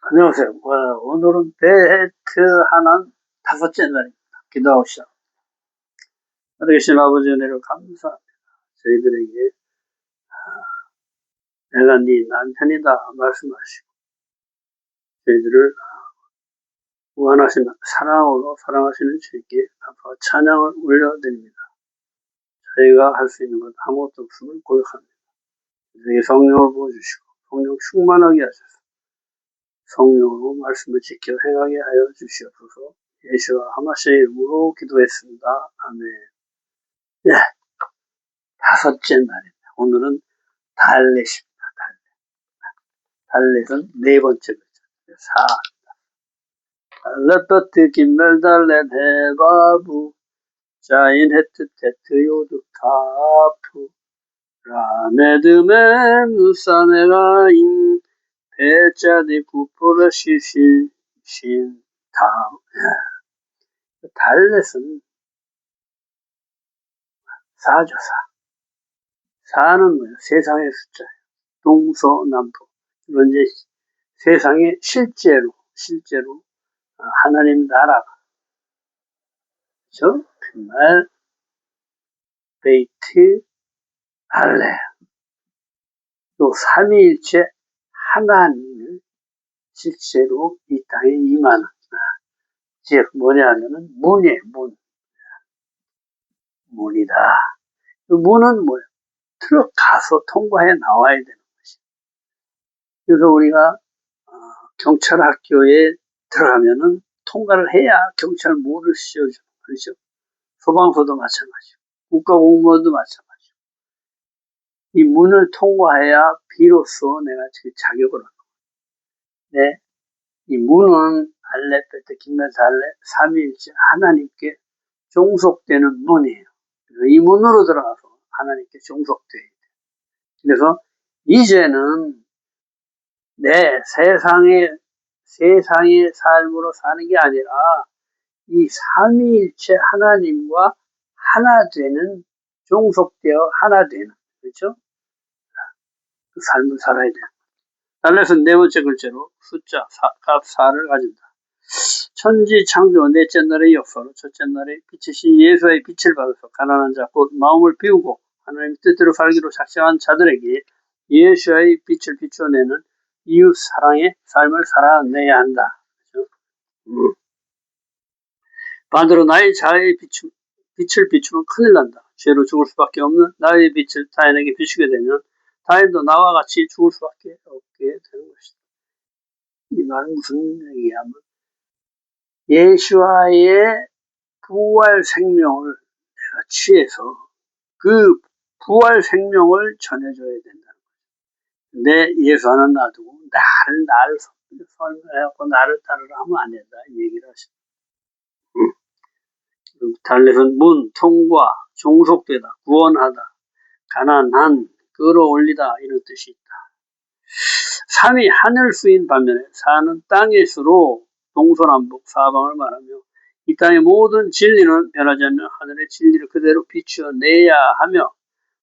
안녕하세요. 오늘은 베헤트 하나 다섯째 날입니다. 기도하고 시작. 하늘에 계신 아버지 은혜를 감사합니다. 저희들에게 내가 네 남편이다 말씀하시고 저희들을 무한하신 사랑으로 사랑하시는 주님께 감사와 찬양을 올려드립니다. 저희가 할 수 있는 것 아무것도 없음을 고백합니다. 저에게 성령을 부어주시고 성령 충만하게 하셔서 성령으로 말씀을 지켜 행하게 하여 주시옵소서. 예수와 하마시의 이름으로 기도했습니다. 아멘. 네, 다섯째 날입니다. 오늘은 달렛입니다. 달렛은 네 번째 글자. 사. 달렛버트 김멜달렛 해바부 자인 헤트 테트 요드 카프 라메드메 무사메가인 베자디 구포르 시신 다. 달렛은 사죠, 사. 사는 뭐예요? 세상의 숫자예요. 동서남북. 이건 이제 세상에 실제로 하나님 나라가, 그죠? 정말 베이트 할래. 또 삼위일체 하나님을 실제로 이 땅에 임하는, 즉 뭐냐면은 문이에요. 문이다. 그 문은 뭐예요? 들어가서 통과해 나와야 되는 것이. 그래서 우리가 경찰학교에 들어가면은 통과를 해야 경찰 모를 씌워주는 거죠. 소방서도 마찬가지고 국가공무원도 마찬가지고 이 문을 통과해야 비로소 내가 자격을 얻는 거예요. 네, 이 문은 알레, 베테, 김메사 알레, 삼위일체 하나님께 종속되는 문이에요. 이 문으로 들어가서 하나님께 종속돼야 돼요. 그래서 이제는 내 세상의 삶으로 사는 게 아니라 이 삼위일체 하나님과 하나 되는, 종속되어 하나 되는, 그렇죠? 그 삶을 살아야 돼요. 달렛은 네 번째 글자로 숫자 값 4를 가진다. 천지 창조 넷째 날의 역사로 첫째 날에 빛이신 예수의 빛을 받아서 가난한 자 곧 마음을 비우고 하나님의 뜻대로 살기로 작정한 자들에게 예수의 빛을 비춰내는 이웃 사랑의 삶을 살아내야 한다. 그렇죠? 반대로 나의 자아의 빛을 비추면 큰일 난다. 죄로 죽을 수밖에 없는 나의 빛을 타인에게 비추게 되면 타인도 나와 같이 죽을 수밖에 없게 되는 것이다. 이 말은 무슨 얘기냐면 예수와의 부활 생명을 내가 취해서 그 부활 생명을 전해줘야 된다. 근데 예수 하나 놔두고 나를 설명해갖고 나를 따르라 하면 안 된다. 이 얘기를 하십니다. 달렛은 문, 통과, 종속되다, 구원하다, 가난한, 끌어올리다 이런 뜻이 있다. 삼이 하늘 수인 반면에 사는 땅일수록 동서남북 사방을 말하며 이 땅의 모든 진리는 변하지 않는 하늘의 진리를 그대로 비추어내야 하며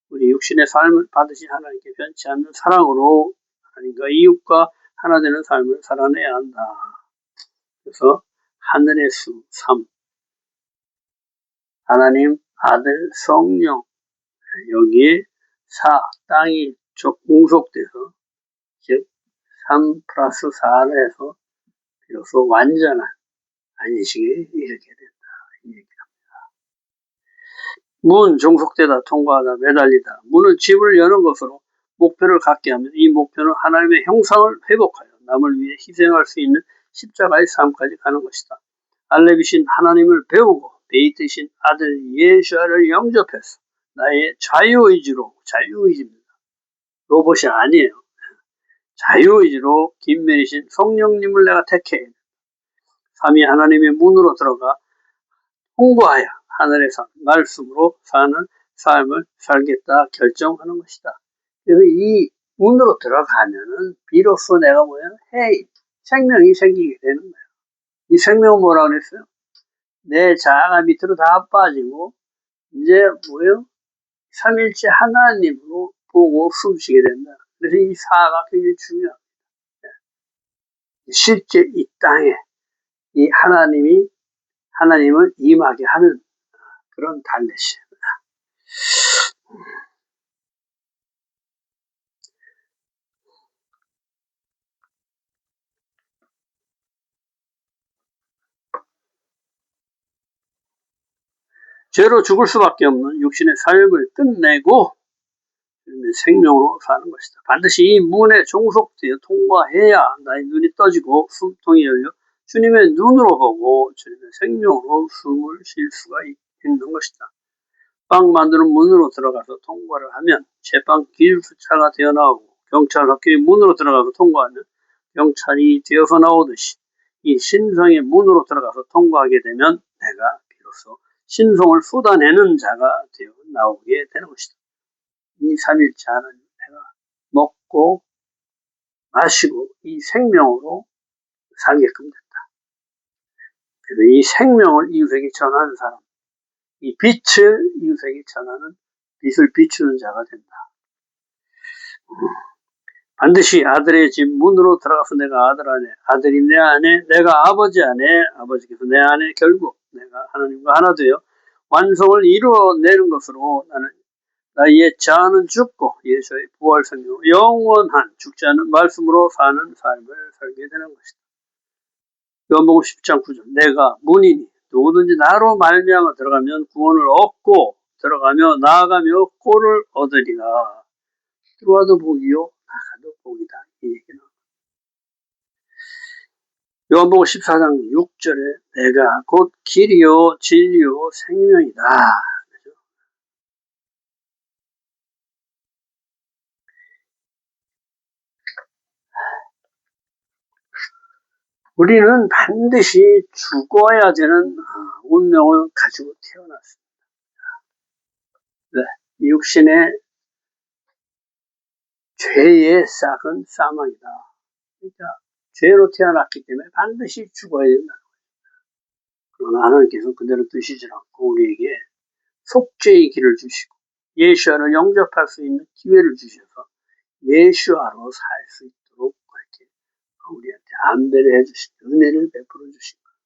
우리 육신의 삶을 받으신 하나님께 변치 않는 사랑으로 하나님과 이웃과 하나 되는 삶을 살아내야 한다. 그래서 하늘의 수 3, 하나님, 아들, 성령, 여기에 땅이 공속돼서 즉 3 플러스 4를 해서 비로소 완전한 안식에 이르게 된다. 이 얘기합니다. 문, 종속되다, 통과하다, 매달리다. 문은 집을 여는 것으로 목표를 갖게 하면 이 목표는 하나님의 형상을 회복하여 남을 위해 희생할 수 있는 십자가의 삶까지 가는 것이다. 알레비신 하나님을 배우고 베이트신 아들 예수아를 영접해서 나의 자유의지입니다. 로봇이 아니에요. 자유의지로 김메리신 성령님을 내가 택해 삼위 하나님의 문으로 들어가 홍보하여 하늘의 말씀으로 사는 삶을 살겠다 결정하는 것이다. 그래서 이 문으로 들어가면은 비로소 내가 생명이 생기게 되는 거예요. 이 생명은 뭐라고 그랬어요? 내 자아가 밑으로 다 빠지고 이제 삼일째 하나님으로 보고 숨쉬게 된다. 그래서 이 사가 굉장히 중요합니다. 실제 이 땅에 이 하나님을 임하게 하는 그런 달렛이에요. 죄로 죽을 수밖에 없는 육신의 삶을 끝내고 생명으로 사는 것이다. 반드시 이 문에 종속되어 통과해야 나의 눈이 떠지고 숨통이 열려 주님의 눈으로 보고 주님의 생명으로 숨을 쉴 수가 있는 것이다. 빵 만드는 문으로 들어가서 통과를 하면 제빵 기술차가 되어 나오고 경찰학교의 문으로 들어가서 통과하면 경찰이 되어서 나오듯이 이 신성의 문으로 들어가서 통과하게 되면 내가 비로소 신성을 쏟아내는 자가 되어 나오게 되는 것이다. 이 삼일째 하나님 내가 먹고 마시고 이 생명으로 살게끔 됐다. 그래서 이 생명을 이웃에게 전하는 사람, 이 빛을 이웃에게 전하는 빛을 비추는 자가 된다. 반드시 아들의 집 문으로 들어가서 내가 아들 안에, 아들이 내 안에, 내가 아버지 안에, 아버지께서 내 안에 결국 내가 하나님과 하나 되어 완성을 이루어내는 것으로 나는 나의 자아는 죽고 예수의 부활 생명 영원한 죽지 않는 말씀으로 사는 삶을 살게 되는 것이다. 요한복음 10장 9절 내가 문이니 누구든지 나로 말미암아 들어가면 구원을 얻고 들어가며 나아가며 꼴을 얻으리라. 들어와도 복이요 나가도 복이다. 이 얘기는 요한복음 14장 6절에 내가 곧 길이요 진리요 생명이다. 우리는 반드시 죽어야 되는 운명을 가지고 태어났습니다. 네, 육신의 죄의 싹은 사망이다. 그러니까 죄로 태어났기 때문에 반드시 죽어야 된다. 그러나 하나님께서 그대로 두시지 않고 우리에게 속죄의 길을 주시고 예수와를 영접할 수 있는 기회를 주셔서 예수와로 살 수 있도록 그렇게 우리한테 안배를 해주신 은혜를 베풀어 주신 거예요.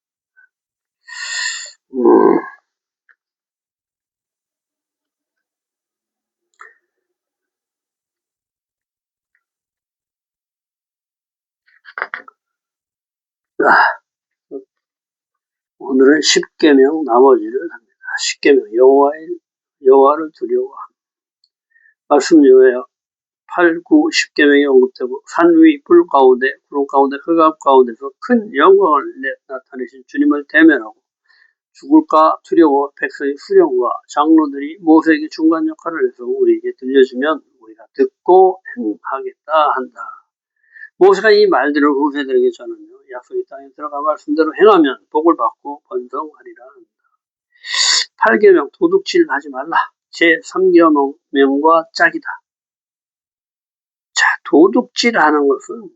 오늘은 십계명 나머지를 합니다. 십계명 여호와를 두려워함. 말씀 외에 8, 9, 10계명이 언급되고 산 위 불 가운데 구름 가운데 흑암 가운데서 큰 영광을 나타내신 주님을 대면하고 죽을까 두려워 백성의 수령과 장로들이 모세에게 중간 역할을 해서 우리에게 들려주면 우리가 듣고 행하겠다 한다. 모세가 이 말들을 후세들에게 전하며 약속의 땅에 들어가 말씀대로 행하면 복을 받고 번성하리라 한다. 8계명 도둑질 하지 말라. 제3계명과 짝이다. 자, 도둑질하는 것은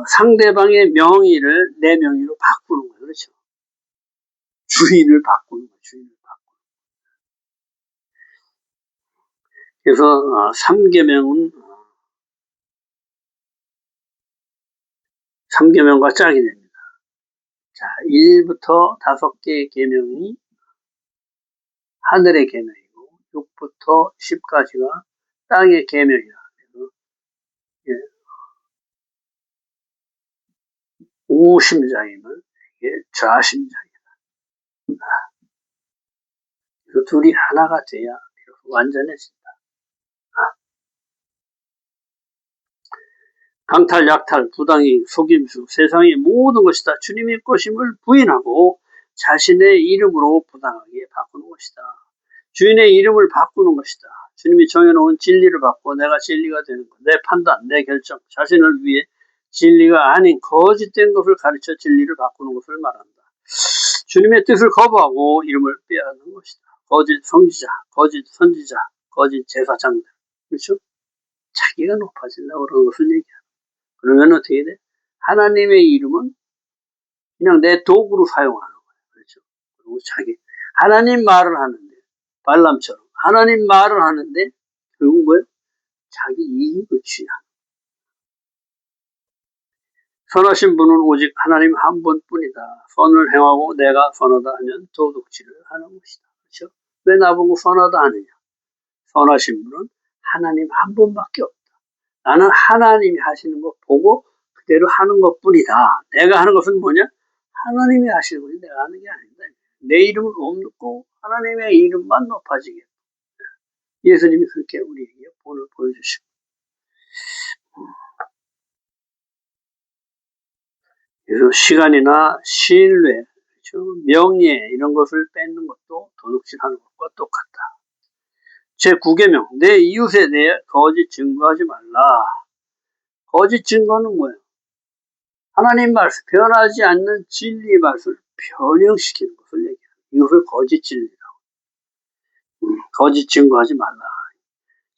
상대방의 명의를 내 명의로 바꾸는 거예요. 그렇죠? 주인을 바꾸는 거예요. 주인을 바꾸는 거예요. 그래서 3계명과 짝이 됩니다. 자, 1부터 5개의 계명이 하늘의 계명이고 6부터 10까지가 땅의 계명이라. 그래서 5심장이면 이게 좌심장이다. 그 둘이 하나가 돼야 완전해진다. 강탈, 약탈, 부당이, 속임수, 세상의 모든 것이 다 주님의 것임을 부인하고 자신의 이름으로 부당하게 바꾸는 것이다. 주인의 이름을 바꾸는 것이다. 주님이 정해놓은 진리를 바꾸고 내가 진리가 되는 것, 내 판단, 내 결정, 자신을 위해 진리가 아닌 거짓된 것을 가르쳐 진리를 바꾸는 것을 말한다. 주님의 뜻을 거부하고 이름을 빼앗는 것이다. 거짓 성지자, 거짓 선지자, 거짓 제사장들, 그렇죠? 자기가 높아지려고 그러는 것을 얘기한다. 그러면 어떻게 돼? 하나님의 이름은 그냥 내 도구로 사용하는 거예요. 그렇죠? 그리고 자기 하나님 말을 하는데 발람처럼 하나님 말을 하는데 결국 뭐예요? 자기 이익을 취하는. 선하신 분은 오직 하나님 한 분뿐이다. 선을 행하고 내가 선하다 하면 도둑질을 하는 것이다. 그렇죠? 왜 나보고 선하다 하느냐? 선하신 분은 하나님 한 분밖에 없다. 나는 하나님이 하시는 거 보고 그대로 하는 것뿐이다. 내가 하는 것은 뭐냐? 하나님이 하시는 것이 내가 하는 게 아니다. 내 이름은 없고 하나님의 이름만 높아지게. 예수님이 그렇게 우리에게 본을 보여주시고. 그래서 시간이나 신뢰, 그렇죠? 명예 이런 것을 뺏는 것도 도둑질하는 것과 똑같다. 제9계명 내 이웃에 대해 거짓 증거하지 말라. 거짓 증거는 뭐예요? 하나님 말씀, 변하지 않는 진리 말씀을 변형시키는 것을 얘기해요. 이것을 거짓 진리라고. 거짓 증거하지 말라.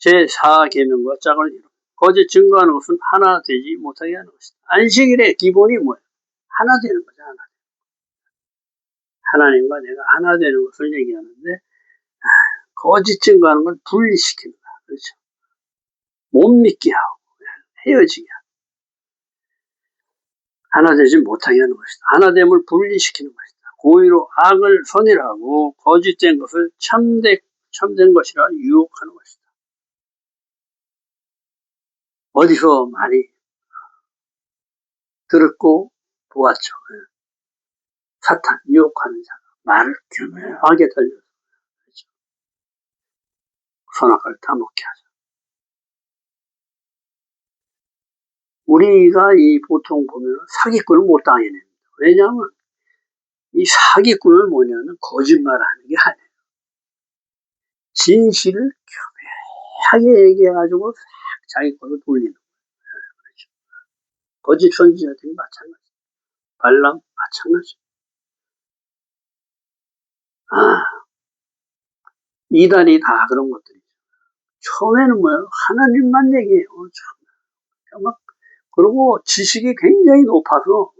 제4계명과 짝을 이루. 거짓 증거하는 것은 하나 되지 못하게 하는 것이다. 안식일의 기본이 뭐예요? 하나 되는 거죠. 하나님과 내가 하나 되는 것을 얘기하는데 거짓 증거하는 건 분리시키는 거야. 그렇죠? 못 믿게 하고 헤어지게 하고 하나 되지 못하게 하는 것이다. 하나됨을 분리시키는 것이다. 고의로 악을 선이라고 거짓된 것을 참된 것이라 유혹하는 것이다. 어디서 많이 들었고 보았죠. 사탄 유혹하는 자가 말을 교묘하게 들려서 그렇죠? 선악과를 다 먹게 하죠. 우리가 이 보통 보면 사기꾼을 못 당해냅니다. 왜냐하면 이 사기꾼은 뭐냐면 거짓말하는 게 아니에요. 진실을 교묘하게 얘기해가지고 싹 자기 거로 돌리는 거예요. 그렇죠? 거짓 선지자들이 마찬가지. 발람 마찬가지. 이단이 다 그런 것들이죠. 처음에는 뭐예요? 하나님만 얘기해요. 막 그리고 지식이 굉장히 높아서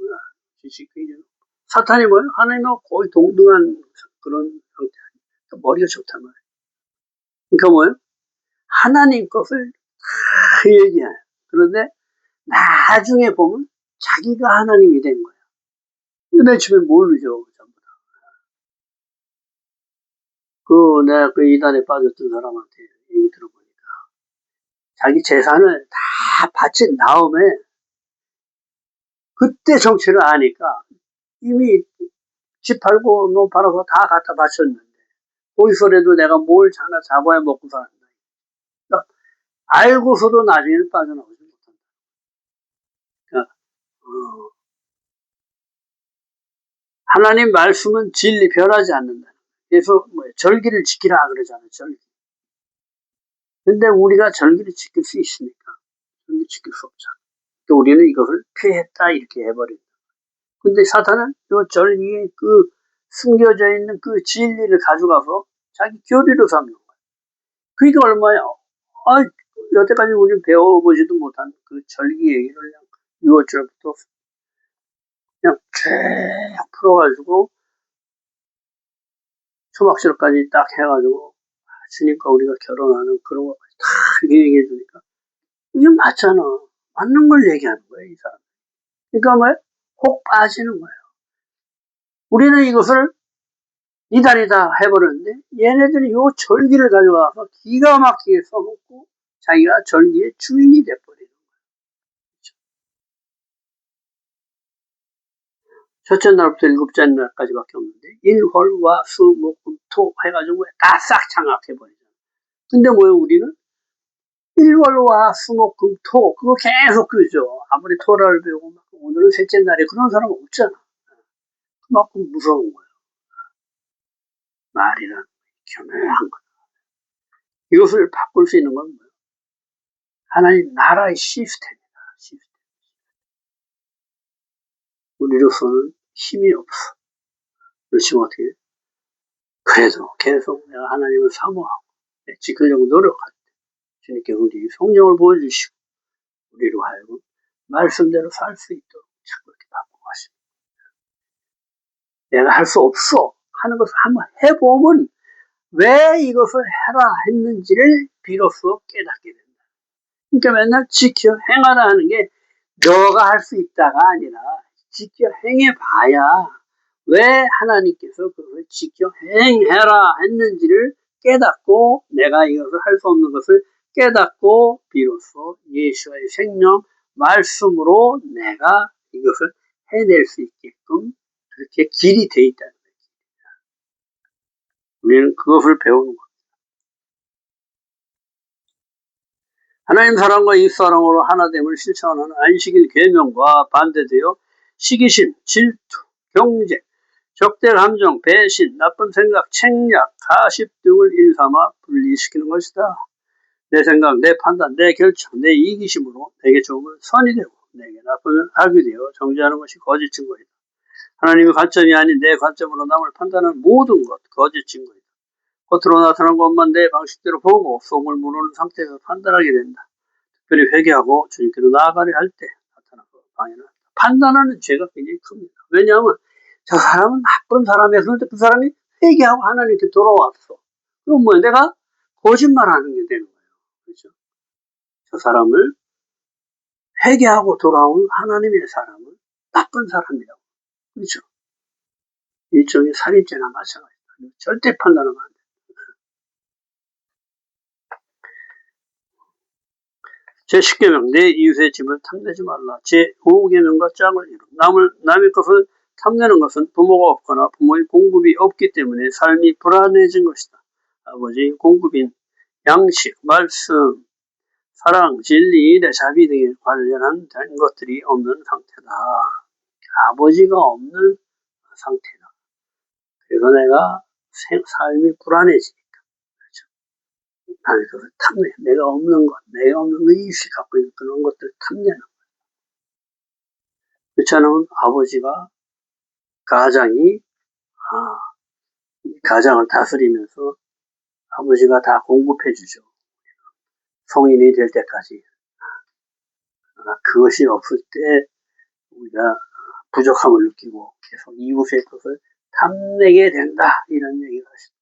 지식이 굉장히 사탄이 뭐예요? 하나님하고 거의 동등한 그런 상태. 머리가 좋단 말이에요. 그러니까 뭐예요? 하나님 것을 다 얘기해요. 그런데 나중에 보면 자기가 하나님이 된 거예요. 근데 내 집에 모르죠, 전부 다. 내가 그 이단에 빠졌던 사람한테 얘기 들어보니까 자기 재산을 다 바친 다음에 그때 정체를 아니까 이미 집 팔고 노 팔아서 다 갖다 바쳤는데 거기서라도 내가 뭘 하나 잡아야 먹고 사는다. 그러니까 알고서도 나중에는 빠져나오지 못한다. 그러니까 하나님 말씀은 진리 변하지 않는다. 그래서 절기를 지키라 그러잖아요. 절기. 근데 우리가 절기를 지킬 수 있습니까? 절기 지킬 수 없잖아. 또 우리는 이것을 피했다 이렇게 해버린다. 근데 사탄은 이 절기에 그 숨겨져 있는 그 진리를 가져가서 자기 교리로 삼는 거예요. 그게 얼마야? 여태까지 우리는 배워보지도 못한 그 절기 얘기를 그냥 6월절부터 그냥 쭉 풀어가지고 초막절까지 딱 해가지고 하시니까 우리가 결혼하는 그런 것까지 다 이렇게 얘기해 주니까 이게 맞잖아. 맞는 걸 얘기하는 거예요, 이 사람. 그러니까 뭐예요? 혹 빠지는 거예요. 우리는 이것을 이단이다 해버렸는데 얘네들이 요 절기를 가져가서 기가 막히게 써먹고 자기가 절기의 주인이 돼버리는 거예요. 첫째 날부터 일곱째 날까지밖에 없는데 일월화 수목금토 해가지고 다 싹 장악해버리잖아요. 근데 뭐예요? 우리는 일월화 수목금토 그거 계속 그죠. 아무리 토라를 배우고 막 오늘은 셋째 날에 그런 사람 없잖아. 그만큼 무서운 거예요. 말이란 교묘한 거. 이것을 바꿀 수 있는 건 뭐예요? 하나님 나라의 시스템이다. 시스템. 우리로서는 힘이 없어. 그렇지만 어떻게 해? 그래도 계속 내가 하나님을 사모하고 지키려고 노력할 때 주님께 우리 성령을 보여주시고 우리로 하여금 말씀대로 살 수 있도록 자꾸 이렇게 바꾸고 하십니다. 내가 할 수 없어 하는 것을 한번 해보면 왜 이것을 해라 했는지를 비로소 깨닫게 된다. 그러니까 맨날 지켜 행하라 하는 게 너가 할 수 있다가 아니라 직접 행해봐야 왜 하나님께서 그걸 직접 행해라 했는지를 깨닫고 내가 이것을 할 수 없는 것을 깨닫고 비로소 예수의 생명 말씀으로 내가 이것을 해낼 수 있게끔 그렇게 길이 돼 있다는 거예요. 우리는 그것을 배우는 거예요. 하나님 사랑과 이웃 사랑으로 하나됨을 실천하는 안식일 계명과 반대되어 시기심, 질투, 경쟁, 적대 감정, 배신, 나쁜 생각, 책략, 가십 등을 일삼아 분리시키는 것이다. 내 생각, 내 판단, 내 결정, 내 이기심으로 내게 좋으면 선이 되고 내게 나쁘면 악이 되어 정죄하는 것이 거짓 증거이다. 하나님의 관점이 아닌 내 관점으로 남을 판단하는 모든 것 거짓 증거이다. 겉으로 나타난 것만 내 방식대로 보고 속을 모르는 상태에서 판단하게 된다. 특별히 회개하고 주님께로 나아가려 할 때 나타나고 방해는 판단하는 죄가 굉장히 큽니다. 왜냐하면 저 사람은 나쁜 사람이었는데 그 사람이 회개하고 하나님께 돌아왔어. 그럼 뭐야? 내가 거짓말하는 게 되는 거예요. 그렇죠? 저 사람을 회개하고 돌아온 하나님의 사람은 나쁜 사람이라고. 그렇죠? 일종의 살인죄나 마찬가지다. 절대 판단하면 안 돼. 제10계명 내 이웃의 집을 탐내지 말라. 제5계명과 짝을 이루. 남의 것을 탐내는 것은 부모가 없거나 부모의 공급이 없기 때문에 삶이 불안해진 것이다. 아버지의 공급인 양식, 말씀, 사랑, 진리, 자비 등에 관련한 것들이 없는 상태다. 아버지가 없는 상태다. 그래서 내가 삶이 불안해지니까. 그렇죠? 남의 것을 탐내. 내가 없는 것, 내가 없는 의식 갖고 있는 그런 것들 탐내는. 그렇지 않으면 아버지가 가장이 가장을 다스리면서 아버지가 다 공급해 주죠. 성인이 될 때까지. 그것이 없을 때 우리가 부족함을 느끼고 계속 이웃의 것을 탐내게 된다. 이런 얘기가 있습니다.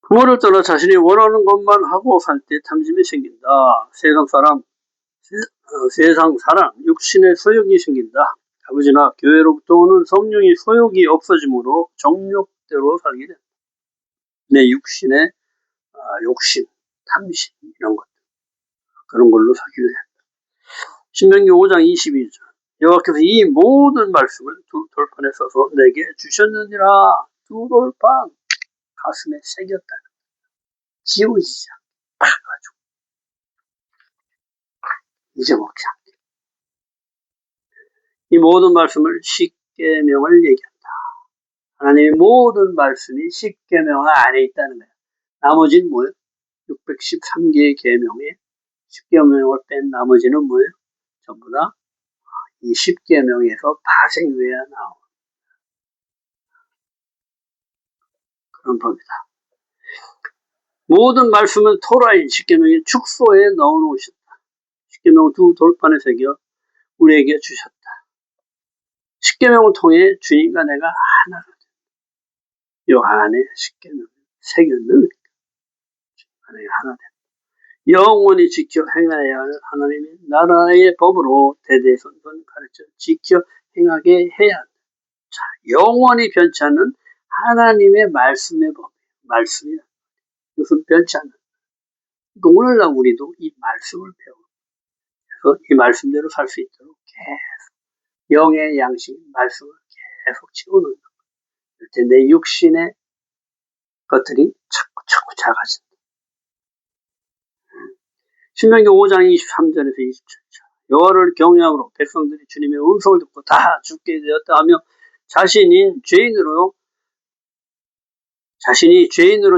부모를 떠나 자신이 원하는 것만 하고 살 때 탐심이 생긴다. 세상 사랑, 육신의 소욕이 생긴다. 아버지나 교회로부터 오는 성령이 소욕이 없어지므로 정욕대로 살게 된다. 내 육신의 욕심, 탐심 이런 것 그런 걸로 살기를 된다. 신명기 5장 22절 여호와께서 이 모든 말씀을 두 돌판에 써서 내게 주셨느니라. 두 돌판 가슴에 새겼다. 지워지지 않게 팍 가지고 잊어먹지 않게. 이 모든 말씀을 십계명을 얘기한다. 하나님의 모든 말씀이 십계명 안에 있다는 거예요. 나머지는 뭐예요? 613개의 계명에 십계명을 뺀 나머지는 뭐예요? 전부 다 이 십계명에서 파생돼야 나온 그런 법이다. 모든 말씀은 토라인 십계명의 축소에 넣어놓으셨다. 십계명을 두 돌판에 새겨 우리에게 주셨다. 십계명을 통해 주님과 내가 하나가 된다. 요 안에 십계명을 새겨 넣으니까 주님과 내가 하나 된다. 영원히 지켜 행하여야 할 하나님의 나라의 법으로 대대손손 가르쳐 지켜 행하게 해야 한다. 자, 영원히 변치 않는 하나님의 말씀의 법, 말씀이다. 이것은 변치 않는. 그러니까 오늘날 우리도 이 말씀을 배우고 그래서 이 말씀대로 살 수 있도록 계속 영의 양식 말씀을 계속 채우는 것. 그때 내 육신의 것들이 자꾸 작아진다. 신명기 5장 23절에서 27절 여호와를 경외함으로 백성들이 주님의 음성을 듣고 다 죽게 되었다 하며 자신이 죄인으로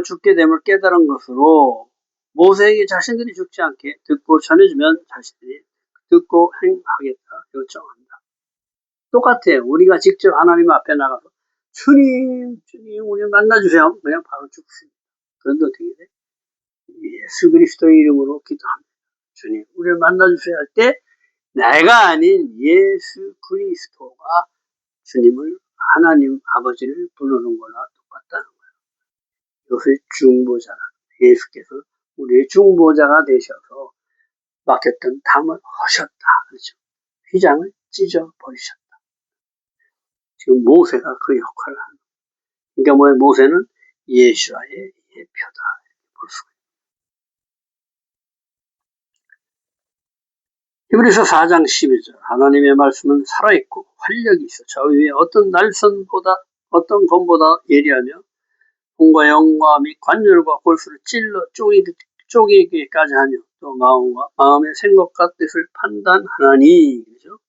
죽게 됨을 깨달은 것으로 모세에게 자신들이 죽지 않게 듣고 전해주면 자신들이 듣고 행하겠다 요청한다. 똑같아요. 우리가 직접 하나님 앞에 나가서 주님 우리 만나주세요. 그냥 바로 죽습니다. 그런데 어떻게 돼? 예수 그리스도의 이름으로 기도합니다. 주님, 우리를 만나주세요 할 때 내가 아닌 예수 그리스도가 주님을 하나님 아버지를 부르는 거나 똑같다는 거예요. 이것을 중보자라. 예수께서 우리의 중보자가 되셔서 맡겼던 담을 하셨다. 그렇죠? 휘장을 찢어버리셨다. 지금 모세가 그 역할을 하는 거예요. 그러니까 뭐예요? 모세는 예수와의 예표다. 볼 수가 있어요. 히브리서 4장 12절 하나님의 말씀은 살아있고 활력이 있어 저 위에 어떤 날선보다 어떤 검보다 예리하며 혼과 영과 및 관절과 골수를 찔러 쪼개기까지 하며 또 마음과 마음의 생각과 뜻을 판단하나니. 그죠?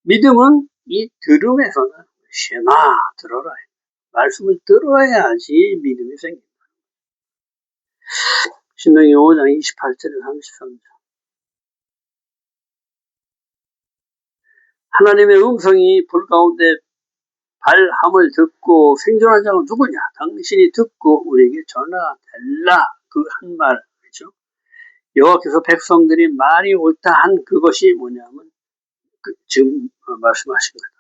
믿음은 이 들음에서는 쉐마 들어라. 말씀을 들어야지 믿음이 생긴다. 신명기 5장 28절에 33절 하나님의 음성이 불 가운데 발함을 듣고 생존한 자가 누구냐? 당신이 듣고 우리에게 전하달라. 그 한 말. 그렇죠? 여호와께서 백성들이 말이 옳다 한 그것이 뭐냐면 지금 말씀하신 거다.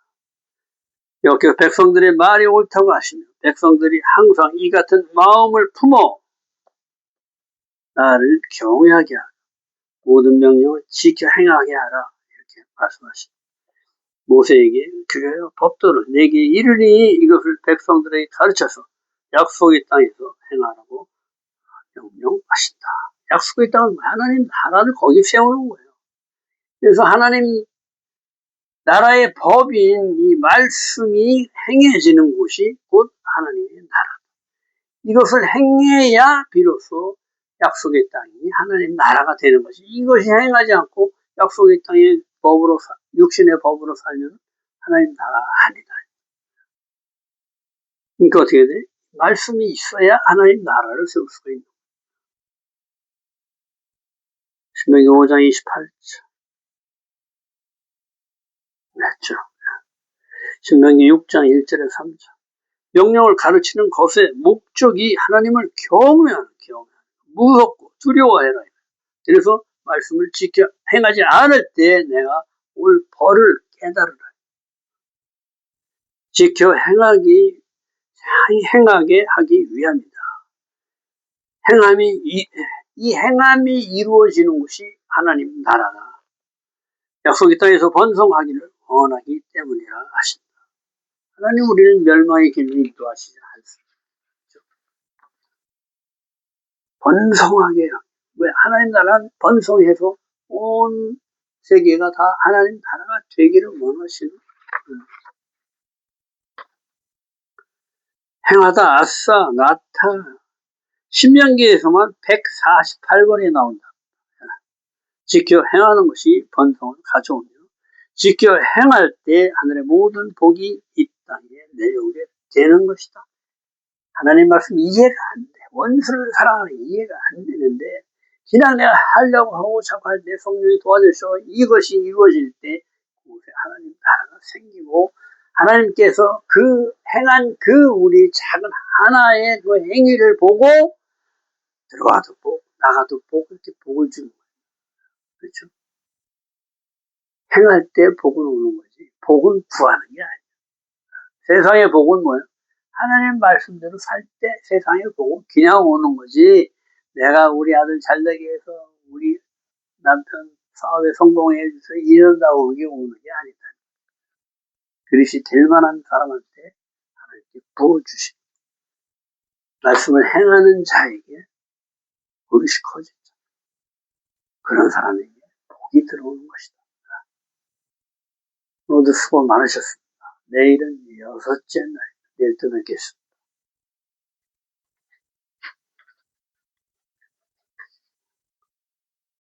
여호와께서 백성들의 말이 옳다고 하시며 백성들이 항상 이 같은 마음을 품어 나를 경외하게 하라. 모든 명령을 지켜 행하게 하라. 이렇게 말씀하십니다. 모세에게 그래요. 법도를 내게 이르니 이것을 백성들에게 가르쳐서 약속의 땅에서 행하라고 명령하신다. 약속의 땅은 하나님 나라를 거기 세우는 거예요. 그래서 하나님 나라의 법인 이 말씀이 행해지는 곳이 곧 하나님의 나라. 이것을 행해야 비로소 약속의 땅이 하나님 나라가 되는 것이. 이것이 행하지 않고 약속의 땅의 법으로 육신의 법으로 살면 하나님 나라가 아니다. 그러니까 어떻게 돼? 말씀이 있어야 하나님 나라를 세울 수가 있는 거예요. 신명기 5장 28절 맞죠? 신명기 6장 1절에 3절 명령을 가르치는 것의 목적이 하나님을 경외하는 무섭고 두려워해라. 그래서 말씀을 지켜 행하지 않을 때 내가 올 벌을 깨달으라. 지켜 행하게 하기 위함이다. 이 행함이 이루어지는 것이 하나님 나라가 약속의 땅에서 번성하기를 원하기 때문이라 하신다. 하나님 우리는 멸망의 길을 인도하시지 않습니다. 번성하게 해요. 왜? 하나님 나라는 번성해서 온 세계가 다 하나님 나라가 되기를 원하시는 행하다 아싸 나타 신명기에서만 148번이 나온다. 지켜 행하는 것이 번성을 가져오며 지켜 행할 때 하늘의 모든 복이 이 땅에 내려오게 되는 것이다. 하나님 말씀 이해가 안 돼. 원수를 사랑하는 이해가 안 되는데 그냥 내가 하려고 하고 자꾸 할 때 성령이 도와주셔서 이것이 이루어질 때 하나님 나라가 생기고 하나님께서 그 행한 그 우리 작은 하나의 그 행위를 보고 들어와도 복, 나가도 복, 이렇게 복을 주는 거예요. 그렇죠? 행할 때 복은 오는 거지. 복은 구하는 게 아니에요. 세상의 복은 뭐예요? 하나님 말씀대로 살 때 세상의 복은 그냥 오는 거지. 내가 우리 아들 잘 되게 해서 우리 남편 사업에 성공해 해서 이런다고 그게 오는 게 아니다. 그릇이 될 만한 사람한테 하나님께 부어주시고 말씀을 행하는 자에게 그릇이 커지죠. 그런 사람에게 복이 들어오는 것이다. 오늘도 수고 많으셨습니다. 내일은 6째 날, 내일 또 뵙겠습니다.